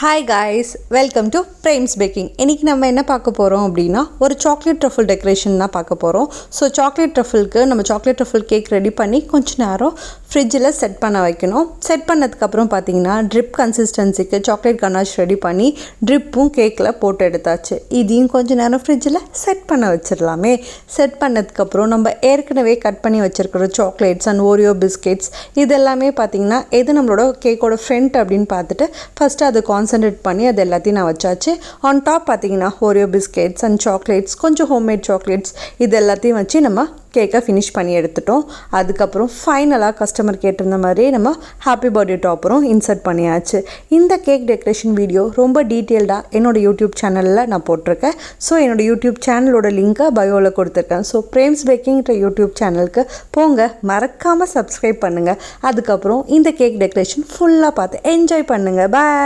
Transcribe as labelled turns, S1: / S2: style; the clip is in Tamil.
S1: Hi guys, welcome to Prem's baking. இன்றைக்கி நம்ம என்ன பார்க்க போகிறோம் அப்படின்னா ஒரு சாக்லேட் ட்ரஃபிள் டெக்கரேஷன் தான் பார்க்க போகிறோம். ஸோ சாக்லேட் ட்ரஃபிள்க்கு நம்ம சாக்லேட் ட்ரஃபிள் கேக் ரெடி பண்ணி கொஞ்ச நேரம் ஃப்ரிட்ஜில் செட் பண்ண வைக்கணும். செட் பண்ணதுக்கப்புறம் பார்த்தீங்கன்னா ட்ரிப் கன்சிஸ்டன்சிக்கு சாக்லேட் கனாஷ் ரெடி பண்ணி ட்ரிப்பும் கேக்கில் போட்டு எடுத்தாச்சு. இதையும் கொஞ்ச நேரம் ஃப்ரிட்ஜில் செட் பண்ண வச்சிடலாமே. செட் பண்ணதுக்கப்புறம் நம்ம ஏற்கனவே கட் பண்ணி வச்சுருக்கிற சாக்லேட்ஸ் அண்ட் ஓரியோ பிஸ்கெட்ஸ் இதெல்லாமே பார்த்திங்கன்னா எது நம்மளோட கேக்கோட ஃப்ரண்ட் அப்படின்னு பார்த்துட்டு ஃபஸ்ட்டு அது கான்சன்ட்ரேட் பண்ணி அது எல்லாத்தையும் நான் வச்சாச்சு. ஆன் டாப் பார்த்தீங்கன்னா ஓரியோ பிஸ்கெட்ஸ் அண்ட் சாக்லேட்ஸ், கொஞ்சம் ஹோம்மேட் சாக்லேட்ஸ் இது எல்லாத்தையும் வச்சு நம்ம கேக்கை ஃபினிஷ் பண்ணி எடுத்துட்டோம். அதுக்கப்புறம் ஃபைனலாக கஸ்டமர் கேட்டிருந்த மாதிரியே நம்ம ஹாப்பி பர்த்டே டாப்பரும் இன்சர்ட் பண்ணியாச்சு. இந்த கேக் டெக்கரேஷன் வீடியோ ரொம்ப டீட்டெயில்டாக என்னோடய யூடியூப் சேனலில் நான் போட்டிருக்கேன். ஸோ என்னோடய யூடியூப் சேனலோட லிங்க்கை பயோவில் கொடுத்துருக்கேன். ஸோ பிரேம்ஸ் பேக்கிங்ன்ற யூடியூப் சேனலுக்கு போங்க, மறக்காமல் சப்ஸ்கிரைப் பண்ணுங்கள். அதுக்கப்புறம் இந்த கேக் டெக்கரேஷன் ஃபுல்லாக பார்த்து என்ஜாய் பண்ணுங்கள். பாய்.